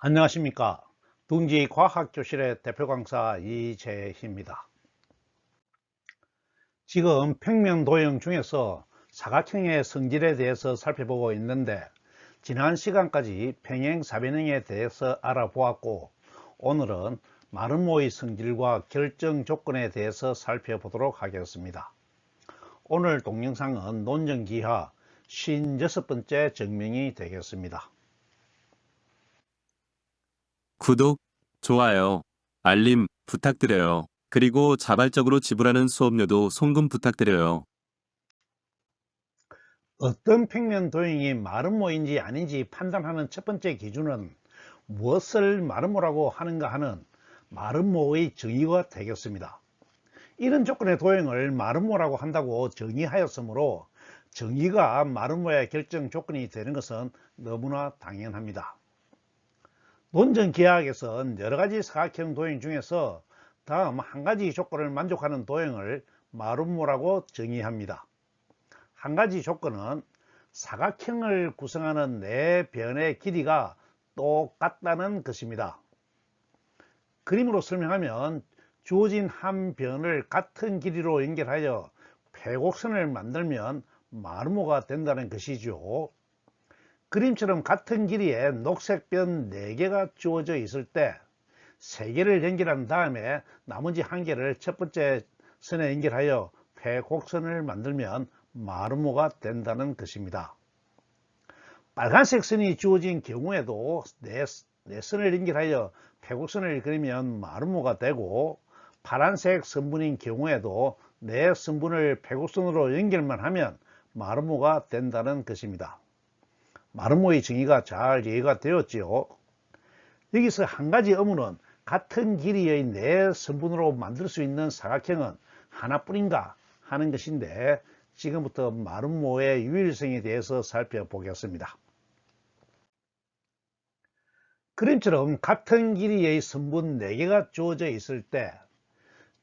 안녕하십니까. 둥지 과학교실의 대표 강사 이재희입니다. 지금 평면 도형 중에서 사각형의 성질에 대해서 살펴보고 있는데, 지난 시간까지 평행사변형에 대해서 알아보았고, 오늘은 마름모의 성질과 결정 조건에 대해서 살펴보도록 하겠습니다. 오늘 동영상은 논증기하 56번째 증명이 되겠습니다. 구독, 좋아요, 알림 부탁드려요. 그리고 자발적으로 지불하는 수업료도 송금 부탁드려요. 어떤 평면 도형이 마름모인지 아닌지 판단하는 첫 번째 기준은 무엇을 마름모라고 하는가 하는 마름모의 정의가 되겠습니다. 이런 조건의 도형을 마름모라고 한다고 정의하였으므로 정의가 마름모의 결정 조건이 되는 것은 너무나 당연합니다. 논증기하학에서는 여러가지 사각형 도형 중에서 다음 한 가지 조건을 만족하는 도형을 마름모라고 정의합니다. 한 가지 조건은 사각형을 구성하는 네 변의 길이가 똑같다는 것입니다. 그림으로 설명하면 주어진 한 변을 같은 길이로 연결하여 회곡선을 만들면 마름모가 된다는 것이죠. 그림처럼 같은 길이의 녹색 변 4개가 주어져 있을 때 3개를 연결한 다음에 나머지 1개를 첫 번째 선에 연결하여 회곡선을 만들면 마름모가 된다는 것입니다. 빨간색 선이 주어진 경우에도 네 선을 연결하여 회곡선을 그리면 마름모가 되고, 파란색 선분인 경우에도 네 선분을 회곡선으로 연결만 하면 마름모가 된다는 것입니다. 마름모의 정의가 잘 이해가 되었지요. 여기서 한 가지 의문은 같은 길이의 네 선분으로 만들 수 있는 사각형은 하나뿐인가 하는 것인데, 지금부터 마름모의 유일성에 대해서 살펴보겠습니다. 그림처럼 같은 길이의 선분 4개가 주어져 있을 때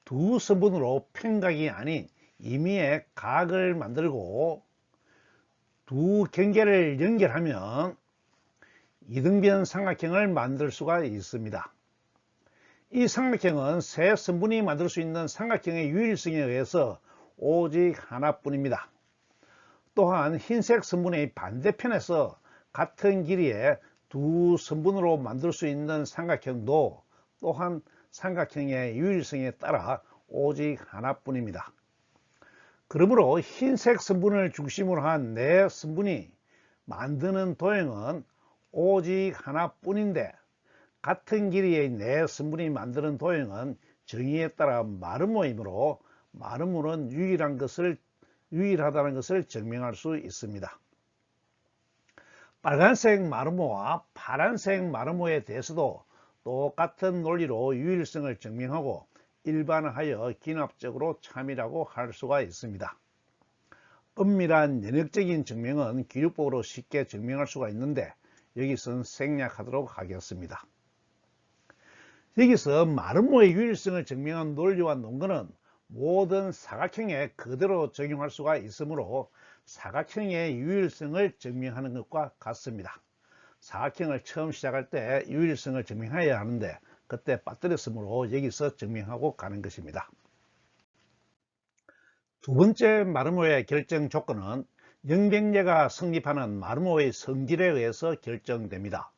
두 선분으로 평각이 아닌 임의의 각을 만들고 두 경계를 연결하면 이등변 삼각형을 만들 수가 있습니다. 이 삼각형은 세 선분이 만들 수 있는 삼각형의 유일성에 의해서 오직 하나뿐입니다. 또한 흰색 선분의 반대편에서 같은 길이의 두 선분으로 만들 수 있는 삼각형도 또한 삼각형의 유일성에 따라 오직 하나뿐입니다. 그러므로 흰색 선분을 중심으로 한 네 선분이 만드는 도형은 오직 하나뿐인데, 같은 길이의 네 선분이 만드는 도형은 정의에 따라 마름모이므로 마름모는 유일하다는 것을 증명할 수 있습니다. 빨간색 마름모와 파란색 마름모에 대해서도 똑같은 논리로 유일성을 증명하고 일반화하여 기납적으로 참이라고 할 수가 있습니다. 엄밀한 연역적인 증명은 기류법으로 쉽게 증명할 수가 있는데, 여기서는 생략하도록 하겠습니다. 여기서 마름모의 유일성을 증명한 논리와 논거는 모든 사각형에 그대로 적용할 수가 있으므로 사각형의 유일성을 증명하는 것과 같습니다. 사각형을 처음 시작할 때 유일성을 증명해야 하는데 그때 빠뜨렸으므로 여기서 증명하고 가는 것입니다. 두 번째 마름모의 결정 조건은 영병제가 성립하는 마름모의 성질에 의해서 결정됩니다.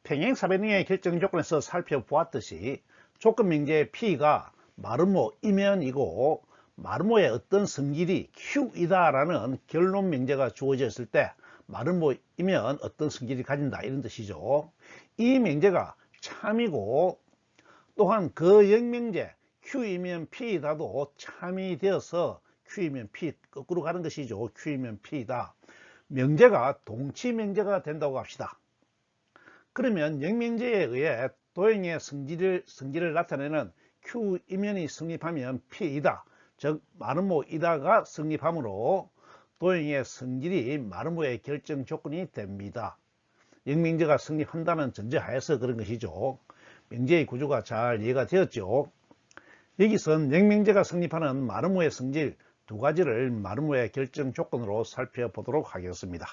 평행사변형의 결정 조건에서 살펴보았듯이 조건명제 P가 마름모 이면이고 마름모의 어떤 성질이 Q이다 라는 결론 명제가 주어졌을 때 마름모이면 어떤 성질이 가진다 이런 뜻이죠. 이 명제가 참이고, 또한 그 영명제 Q이면 P이다도 참이 되어서 Q이면 P 거꾸로 가는 것이죠. Q이면 P이다. 명제가 동치 명제가 된다고 합시다. 그러면 영명제에 의해 도형의 성질을 나타내는 Q이면이 성립하면 P이다, 즉 마름모이다가 성립하므로 도형의 성질이 마름모의 결정 조건이 됩니다. 영명제가 성립한다는 전제하에서 그런 것이죠. 명제의 구조가 잘 이해가 되었죠. 여기선 영명제가 성립하는 마름모의 성질 두 가지를 마름모의 결정 조건으로 살펴보도록 하겠습니다.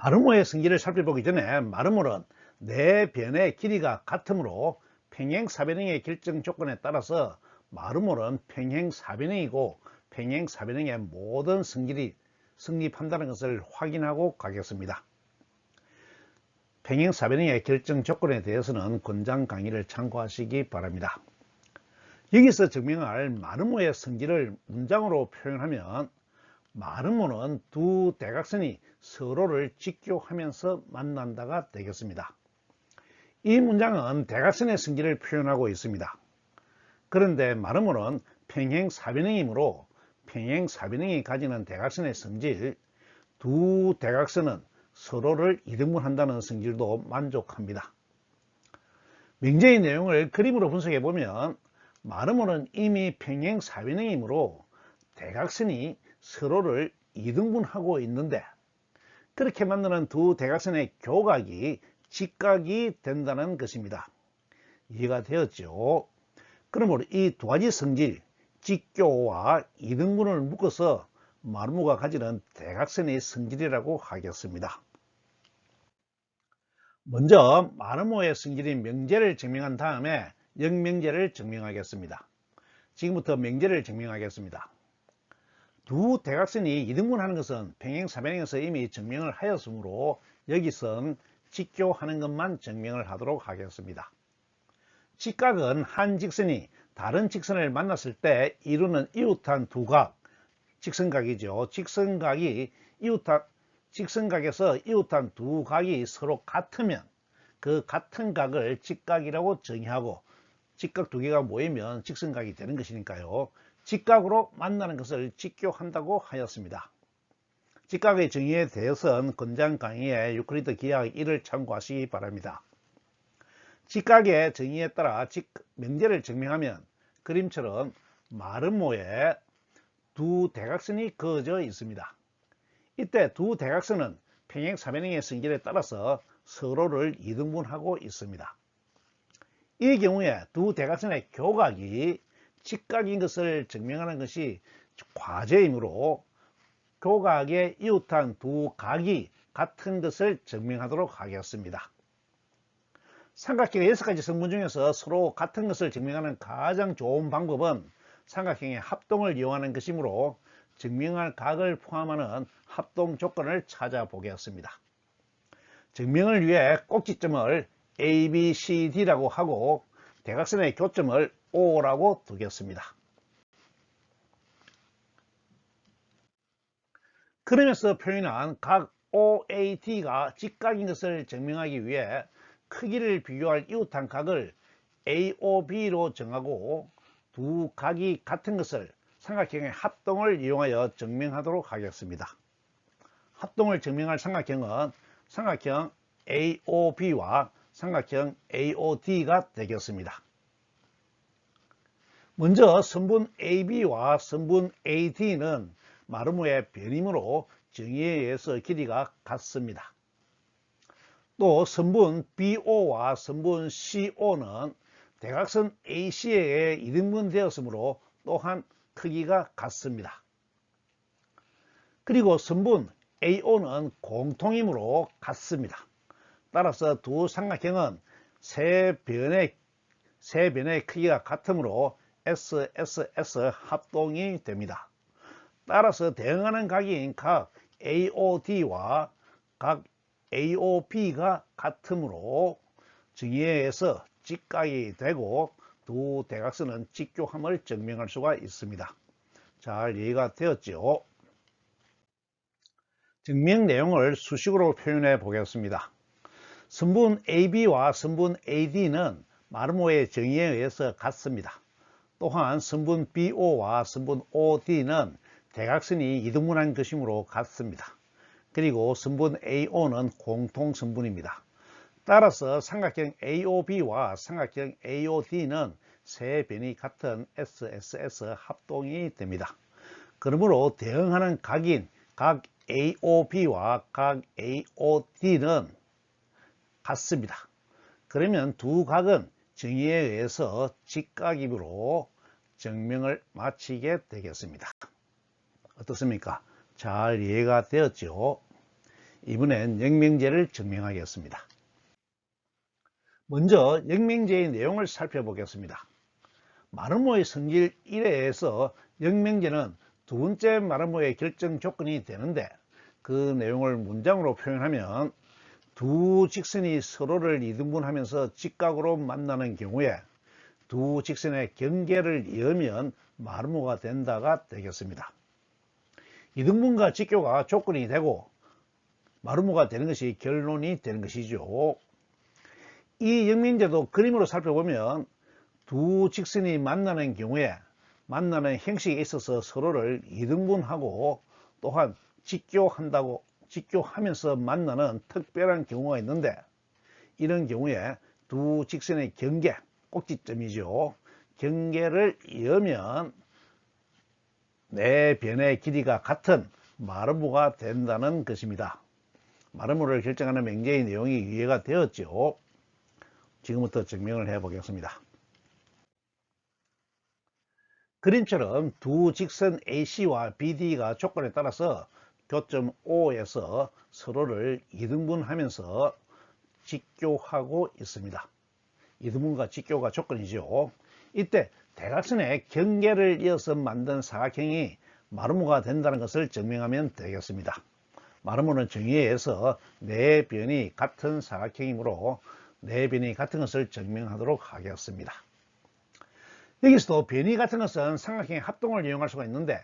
마름모의 성질을 살펴보기 전에 마름모는 네 변의 길이가 같으므로 평행사변형의 결정 조건에 따라서 마름모는 평행사변형이고 평행사변형의 모든 성질이 성립한다는 것을 확인하고 가겠습니다. 평행사변형의 결정 조건에 대해서는 권장 강의를 참고하시기 바랍니다. 여기서 증명할 마름모의 성질을 문장으로 표현하면 마름모는 두 대각선이 서로를 직교하면서 만난다가 되겠습니다. 이 문장은 대각선의 성질을 표현하고 있습니다. 그런데 마름모는 평행사변형이므로 평행사변형이 가지는 대각선의 성질, 두 대각선은 서로를 이등분한다는 성질도 만족합니다. 명제의 내용을 그림으로 분석해 보면 마름모는 이미 평행사변형이므로 대각선이 서로를 이등분하고 있는데 그렇게 만드는 두 대각선의 교각이 직각이 된다는 것입니다. 이해가 되었죠? 그러므로 이 두 가지 성질, 직교와 이등분을 묶어서 마름모가 가지는 대각선의 성질이라고 하겠습니다. 먼저 마름모의 성질인 명제를 증명한 다음에 역명제를 증명하겠습니다. 지금부터 명제를 증명하겠습니다. 두 대각선이 이등분하는 것은 평행사변형에서 이미 증명을 하였으므로 여기선 직교하는 것만 증명을 하도록 하겠습니다. 직각은 한 직선이 다른 직선을 만났을 때 이루는 이웃한 두 각, 직선각이죠. 직선각에서 이웃한 두 각이 서로 같으면 그 같은 각을 직각이라고 정의하고 직각 두 개가 모이면 직선각이 되는 것이니까요. 직각으로 만나는 것을 직교한다고 하였습니다. 직각의 정의에 대해서는 권장 강의의 유클리드 기하학 1을 참고하시기 바랍니다. 직각의 정의에 따라 명제를 증명하면 그림처럼 마름모에 두 대각선이 그어져 있습니다. 이때 두 대각선은 평행사변형의 성질에 따라서 서로를 이등분하고 있습니다. 이 경우에 두 대각선의 교각이 직각인 것을 증명하는 것이 과제이므로 교각에 이웃한 두 각이 같은 것을 증명하도록 하겠습니다. 삼각형의 6가지 성분 중에서 서로 같은 것을 증명하는 가장 좋은 방법은 삼각형의 합동을 이용하는 것이므로 증명할 각을 포함하는 합동 조건을 찾아보겠습니다. 증명을 위해 꼭지점을 A, B, C, D라고 하고 대각선의 교점을 O라고 두겠습니다. 그러면서 표현한 각 OAT가 직각인 것을 증명하기 위해 크기를 비교할 이웃한 각을 AOB로 정하고 두 각이 같은 것을 삼각형의 합동을 이용하여 증명하도록 하겠습니다. 합동을 증명할 삼각형은 삼각형 AOB와 삼각형 AOD가 되겠습니다. 먼저 선분 AB와 선분 AD는 마름모의 변이므로 정의에 의해서 길이가 같습니다. 또 선분 BO와 선분 CO는 대각선 AC에 의해 이등분 되었으므로 또한 크기가 같습니다. 그리고 선분 AO는 공통이므로 같습니다. 따라서 두 삼각형은 세 변의 크기가 같으므로 SSS 합동이 됩니다. 따라서 대응하는 각인 각 AOD와 각 AOB가 같으므로 정의에 의해서 직각이 되고 두 대각선은 직교함을 증명할 수가 있습니다. 잘 이해가 되었죠? 증명 내용을 수식으로 표현해 보겠습니다. 선분 AB와 선분 AD는 마름모의 정의에 의해서 같습니다. 또한 선분 BO와 선분 OD는 대각선이 이등분한 것이므로 같습니다. 그리고 선분 AO는 공통선분입니다. 따라서 삼각형 AOB와 삼각형 AOD는 세 변이 같은 SSS 합동이 됩니다. 그러므로 대응하는 각인 각 AOB와 각 AOD는 같습니다. 그러면 두 각은 정의에 의해서 직각이므로 증명을 마치게 되겠습니다. 어떻습니까? 잘 이해가 되었죠? 이번엔 영명제를 증명하겠습니다. 먼저 영명제의 내용을 살펴보겠습니다. 마름모의 성질 1회에서 영명제는 두 번째 마름모의 결정 조건이 되는데, 그 내용을 문장으로 표현하면 두 직선이 서로를 이등분하면서 직각으로 만나는 경우에 두 직선의 경계를 이으면 마름모가 된다가 되겠습니다. 이등분과 직교가 조건이 되고 마름모가 되는 것이 결론이 되는 것이죠. 이 영명제도 그림으로 살펴보면 두 직선이 만나는 경우에 만나는 형식에 있어서 서로를 이등분하고 또한 직교하면서 만나는 특별한 경우가 있는데, 이런 경우에 두 직선의 경계, 꼭지점이죠. 경계를 이으면 네 변의 길이가 같은 마름모가 된다는 것입니다. 마름모를 결정하는 명제의 내용이 이해가 되었죠. 지금부터 증명을 해 보겠습니다. 그림처럼 두 직선 AC와 BD가 조건에 따라서 교점 O에서 서로를 이등분하면서 직교하고 있습니다. 이등분과 직교가 조건이죠. 이때 대각선의 경계를 이어서 만든 사각형이 마름모가 된다는 것을 증명하면 되겠습니다. 마름모는 정의에서 네 변이 같은 사각형이므로 네 변이 같은 것을 증명하도록 하겠습니다. 여기서도 변이 같은 것은 삼각형의 합동을 이용할 수가 있는데,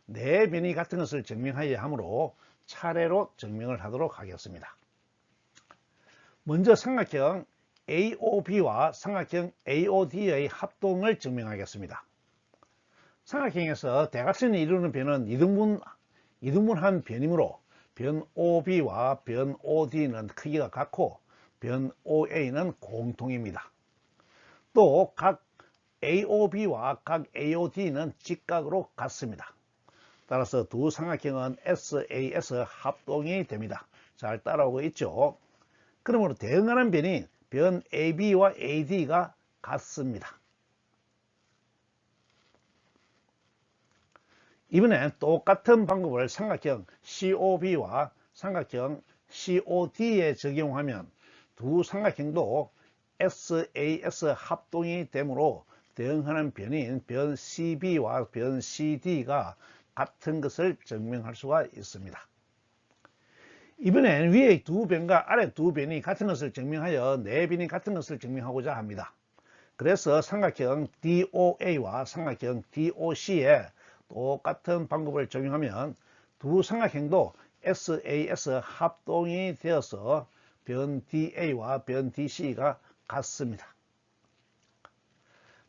네 변이 같은 것을 증명하여야 하므로 차례로 증명을 하도록 하겠습니다. 먼저 삼각형 AOB와 삼각형 AOD의 합동을 증명하겠습니다. 삼각형에서 대각선이 이루는 변은 이등분한 변이므로 변 OB와 변 OD는 크기가 같고 변 OA는 공통입니다. 또 각 AOB와 각 AOD는 직각으로 같습니다. 따라서 두 삼각형은 SAS 합동이 됩니다. 잘 따라오고 있죠? 그러므로 대응하는 변인 변 AB와 AD가 같습니다. 이번엔 똑같은 방법을 삼각형 COB와 삼각형 COD에 적용하면 두 삼각형도 SAS 합동이 되므로 대응하는 변인 변 CB와 변 CD가 같은 것을 증명할 수가 있습니다. 이번엔 위의 두 변과 아래 두 변이 같은 것을 증명하여 네 변이 같은 것을 증명하고자 합니다. 그래서 삼각형 DOA와 삼각형 DOC에 똑같은 방법을 적용하면 두 삼각형도 SAS 합동이 되어서 변 DA와 변 DC가 같습니다.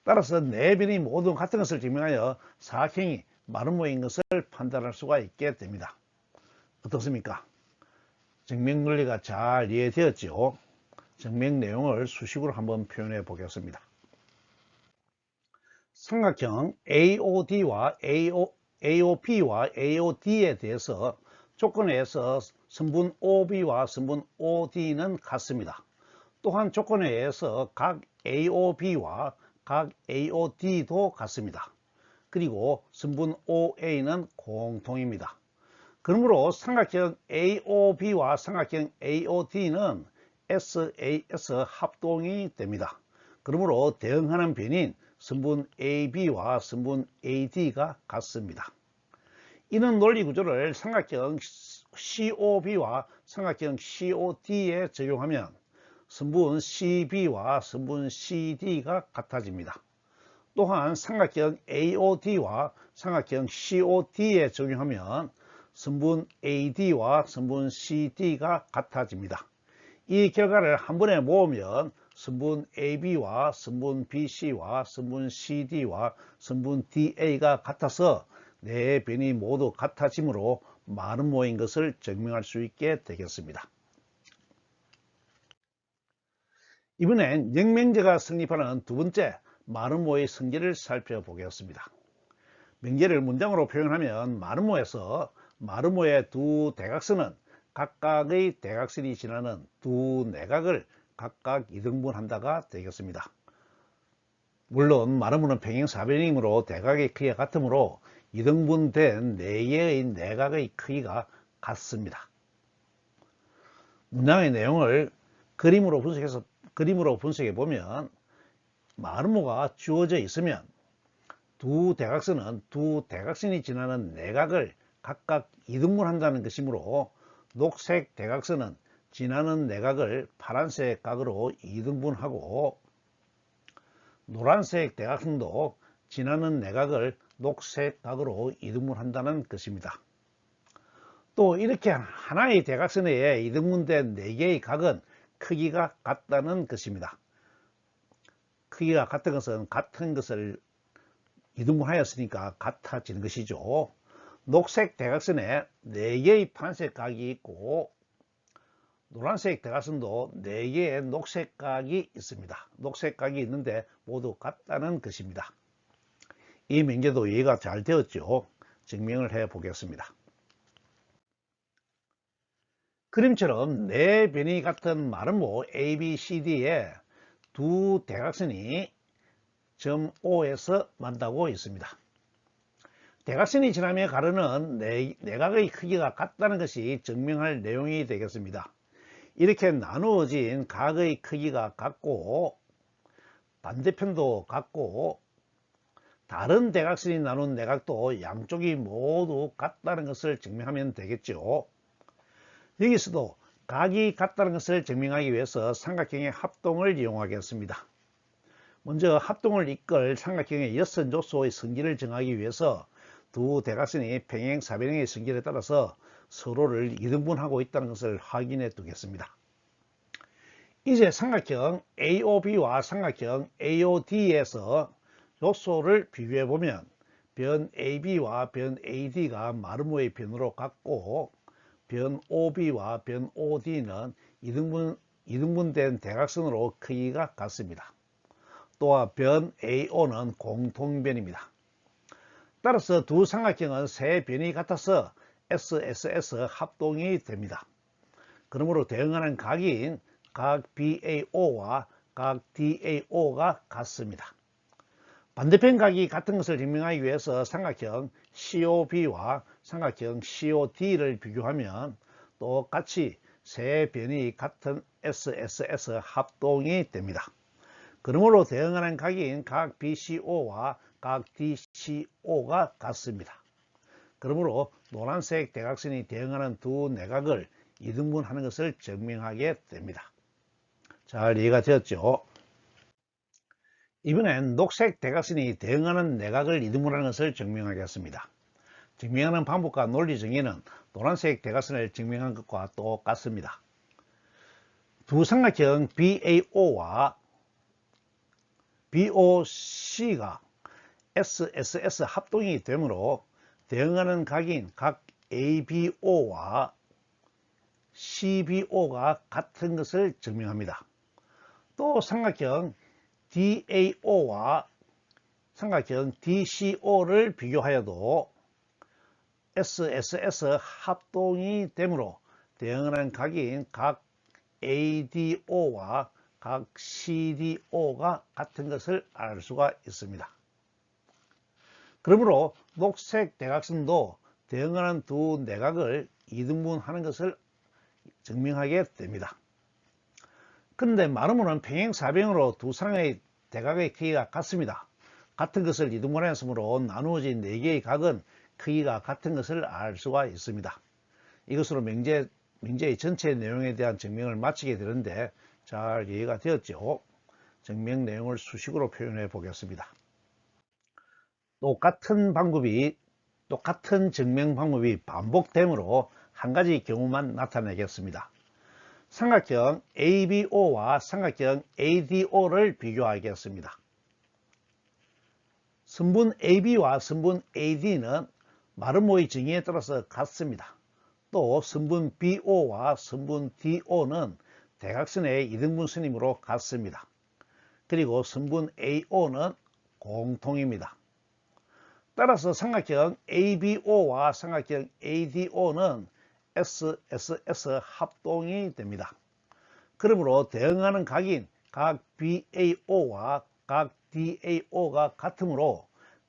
따라서 네 변이 모두 같은 것을 증명하여 사각형이 마름모인 것을 판단할 수가 있게 됩니다. 어떻습니까? 증명 논리가 잘 이해되었죠? 증명 내용을 수식으로 한번 표현해 보겠습니다. 삼각형 AOD와 AOP와 AOD에 대해서 조건에서 선분 OB와 선분 OD는 같습니다. 또한 조건에 의해서 각 AOB와 각 AOD도 같습니다. 그리고 선분 OA는 공통입니다. 그러므로 삼각형 AOB와 삼각형 AOD는 SAS 합동이 됩니다. 그러므로 대응하는 변인 선분 AB와 선분 AD가 같습니다. 이런 논리 구조를 삼각형 COB와 삼각형 COD에 적용하면 선분 CB와 선분 CD가 같아집니다. 또한 삼각형 AOD와 삼각형 COD에 적용하면 선분 AD와 선분 CD가 같아집니다. 이 결과를 한 번에 모으면 선분 AB와 선분 BC와 선분 CD와 선분 DA가 같아서 네 변이 모두 같아지므로 마름모인 것을 증명할 수 있게 되겠습니다. 이번엔 영명제가 성립하는 두 번째 마름모의 성질을 살펴보겠습니다. 명제를 문장으로 표현하면 마름모에서 마름모의 두 대각선은 각각의 대각선이 지나는 두 내각을 각각 이등분한다가 되겠습니다. 물론 마름모는 평행사변이므로 대각의 크기가 같으므로 이등분된 4개의 내각의 크기가 같습니다. 문장의 내용을 그림으로 분석해 보면 마름모가 주어져 있으면 두 대각선은 두 대각선이 지나는 내각을 각각 이등분한다는 것이므로 녹색 대각선은 지나는 내각을 파란색 각으로 이등분하고 노란색 대각선도 지나는 내각을 녹색 각으로 이등분한다는 것입니다. 또 이렇게 하나의 대각선에 이등분된 4개의 각은 크기가 같다는 것입니다. 크기가 같은 것은 같은 것을 이등분하였으니까 같아지는 것이죠. 녹색 대각선에 4개의 파란색 각이 있고 노란색 대각선도 4개의 녹색 각이 있습니다. 녹색 각이 있는데 모두 같다는 것입니다. 이 명제도 이해가 잘 되었죠. 증명을 해 보겠습니다. 그림처럼 4변이 같은 마름모 ABCD에 두 대각선이 점 O에서 만나고 있습니다. 대각선이 지나며 가르는 내각의 크기가 같다는 것이 증명할 내용이 되겠습니다. 이렇게 나누어진 각의 크기가 같고 반대편도 같고 다른 대각선이 나눈 내각도 양쪽이 모두 같다는 것을 증명하면 되겠죠. 여기서도 각이 같다는 것을 증명하기 위해서 삼각형의 합동을 이용하겠습니다. 먼저 합동을 이끌 삼각형의 여섯 요소의 성질을 정하기 위해서 두 대각선이 평행 사변형의 성질에 따라서 서로를 이등분하고 있다는 것을 확인해 두겠습니다. 이제 삼각형 AOB와 삼각형 AOD에서 요소를 비교해 보면 변 AB와 변 AD가 마름모의 변으로 같고 변 OB와 변 OD는 이등분된 대각선으로 크기가 같습니다. 또한 변 AO는 공통변입니다. 따라서 두 삼각형은 세 변이 같아서 SSS 합동이 됩니다. 그러므로 대응하는 각인 각 BAO와 각 DAO가 같습니다. 반대편 각이 같은 것을 증명하기 위해서 삼각형 COB와 삼각형 COD를 비교하면 똑같이 세 변이 같은 SSS 합동이 됩니다. 그러므로 대응하는 각인 각 BCO와 각 DCO가 같습니다. 그러므로 노란색 대각선이 대응하는 두 내각을 이등분하는 것을 증명하게 됩니다. 잘 이해가 되었죠? 이번엔 녹색 대각선이 대응하는 내각을 이등분하는 것을 증명하겠습니다. 증명하는 방법과 논리 정의는 노란색 대각선을 증명한 것과 똑같습니다. 두 삼각형 BAO와 BOC가 SSS 합동이 되므로 대응하는 각인 각 ABO와 CBO가 같은 것을 증명합니다. 또 삼각형 DAO와 삼각형 DCO를 비교하여도 SSS 합동이 되므로 대응하는 각인 각 ADO와 각 CDO가 같은 것을 알 수가 있습니다. 그러므로 녹색 대각선도 대응하는 두 내각을 이등분하는 것을 증명하게 됩니다. 그런데 마름모는 평행사변으로 두 상의 대각의 크기가 같습니다. 같은 것을 이등분하였으므로 나누어진 4개의 각은 크기가 같은 것을 알 수가 있습니다. 이것으로 명제의 전체 내용에 대한 증명을 마치게 되는데 잘 이해가 되었죠? 증명 내용을 수식으로 표현해 보겠습니다. 똑같은 증명 방법이 반복되므로 한 가지 경우만 나타내겠습니다. 삼각형 ABO와 삼각형 ADO를 비교하겠습니다. 선분 AB와 선분 AD는 마름모의 정의에 따라서 같습니다. 또 선분 BO와 선분 DO는 대각선의 이등분선이므로 같습니다. 그리고 선분 AO는 공통입니다. 따라서 삼각형 ABO와 삼각형 ADO는 SSS 합동이 됩니다. 그러므로 대응하는 각인 각 BAO와 각 DAO가 같으므로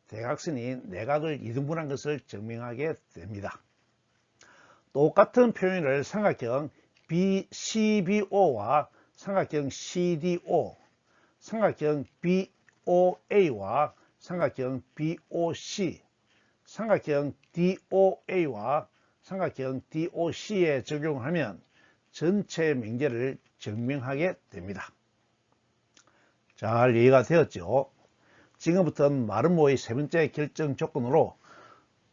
대각선이 내각을 이등분한 것을 증명하게 됩니다. 똑같은 표현을 삼각형 CBO와 삼각형 CDO, 삼각형 BOA와 삼각형 BOC, 삼각형 DOA와 삼각형 DOC에 적용하면 전체 명제를 증명하게 됩니다. 잘 이해가 되었죠? 지금부터는 마름모의 세 번째 결정 조건으로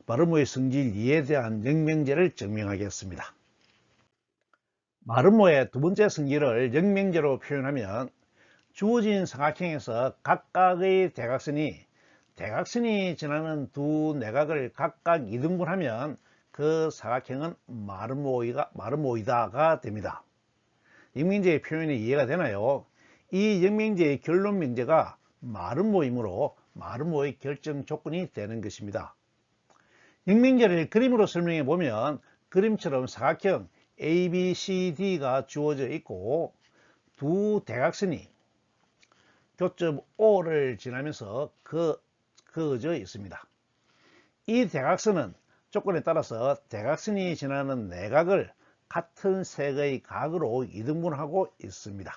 마름모의 성질 2에 대한 영명제를 증명하겠습니다. 마름모의 두 번째 성질을 영명제로 표현하면 주어진 삼각형에서 각각의 대각선이 지나는 두 내각을 각각 2등분하면 그 사각형은 마름모이다가 됩니다. 영명제의 표현이 이해가 되나요? 이 영명제의 결론 명제가 마름모이므로 마름모의 결정 조건이 되는 것입니다. 영명제를 그림으로 설명해 보면 그림처럼 사각형 ABCD가 주어져 있고 두 대각선이 교점 O를 지나면서 그어져 있습니다. 이 대각선은 조건에 따라서 대각선이 지나는 내각을 같은 색의 각으로 2등분하고 있습니다.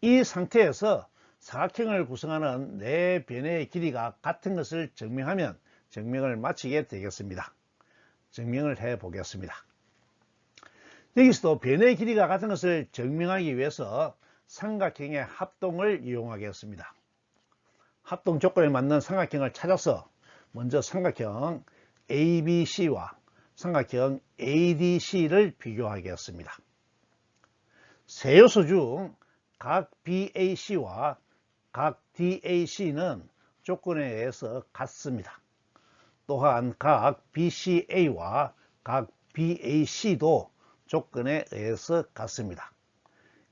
이 상태에서 사각형을 구성하는 네 변의 길이가 같은 것을 증명하면 증명을 마치게 되겠습니다. 증명을 해 보겠습니다. 여기서도 변의 길이가 같은 것을 증명하기 위해서 삼각형의 합동을 이용하겠습니다. 합동 조건에 맞는 삼각형을 찾아서 먼저 삼각형 ABC와 삼각형 ADC를 비교하겠습니다. 세 요소 중 각 BAC와 각 DAC는 조건에 의해서 같습니다. 또한 각 BCA와 각 BAC도 조건에 의해서 같습니다.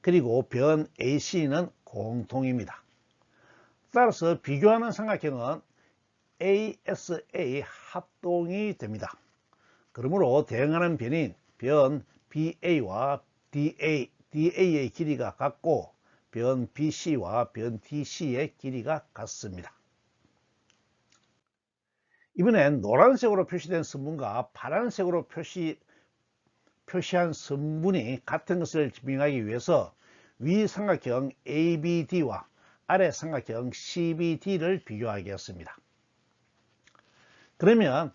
그리고 변 AC는 공통입니다. 따라서 비교하는 삼각형은 ASA 합동이 됩니다. 그러므로 대응하는 변인 변 BA와 DA의 길이가 같고 변 BC와 변 DC의 길이가 같습니다. 이번엔 노란색으로 표시된 선분과 파란색으로 표시한 선분이 같은 것을 증명하기 위해서 위 삼각형 ABD와 아래 삼각형 CBD를 비교하겠습니다. 그러면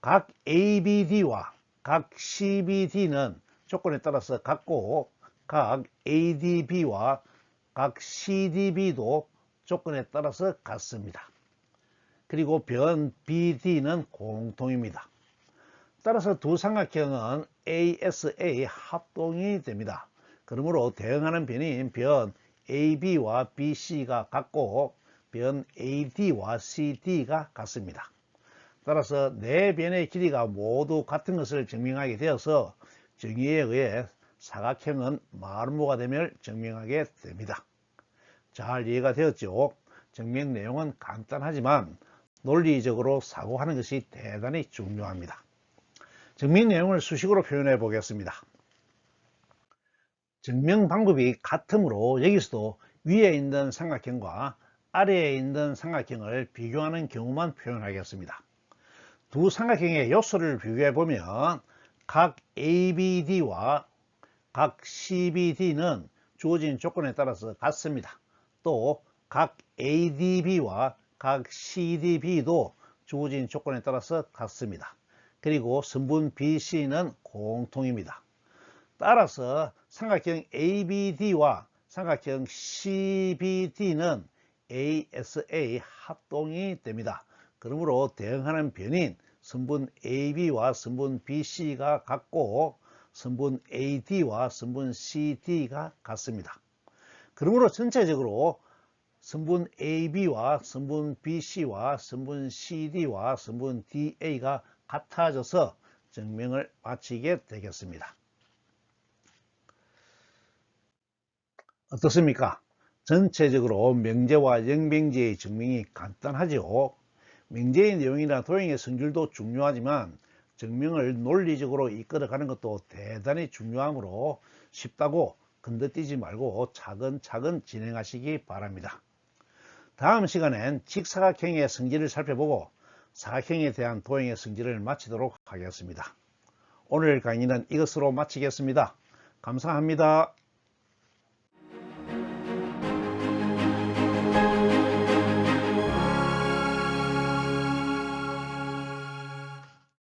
각 ABD와 각 CBD는 조건에 따라서 같고 각 ADB와 각 CDB도 조건에 따라서 같습니다. 그리고 변 BD는 공통입니다. 따라서 두 삼각형은 ASA 합동이 됩니다. 그러므로 대응하는 변인 변 AB와 BC가 같고 변 AD와 CD가 같습니다. 따라서 네 변의 길이가 모두 같은 것을 증명하게 되어서 정의에 의해 사각형은 마름모가 됨을 증명하게 됩니다. 잘 이해가 되었죠? 증명 내용은 간단하지만 논리적으로 사고하는 것이 대단히 중요합니다. 증명 내용을 수식으로 표현해 보겠습니다. 증명 방법이 같으므로 여기서도 위에 있는 삼각형과 아래에 있는 삼각형을 비교하는 경우만 표현하겠습니다. 두 삼각형의 요소를 비교해 보면 각 ABD와 각 CBD는 주어진 조건에 따라서 같습니다. 또 각 ADB와 각 CDB도 주어진 조건에 따라서 같습니다. 그리고 선분 BC는 공통입니다. 따라서 삼각형 ABD와 삼각형 CBD는 ASA 합동이 됩니다. 그러므로 대응하는 변인 선분 AB와 선분 BC가 같고 선분 AD와 선분 CD가 같습니다. 그러므로 전체적으로 선분 AB와 선분 BC와 선분 CD와 선분 DA가 같아져서 증명을 마치게 되겠습니다. 어떻습니까? 전체적으로 명제와 영명제의 증명이 간단하죠. 명제의 내용이나 도형의 성질도 중요하지만 증명을 논리적으로 이끌어가는 것도 대단히 중요하므로 쉽다고 건너뛰지 말고 차근차근 진행하시기 바랍니다. 다음 시간엔 직사각형의 성질을 살펴보고 사각형에 대한 도형의 성질을 마치도록 하겠습니다. 오늘 강의는 이것으로 마치겠습니다. 감사합니다.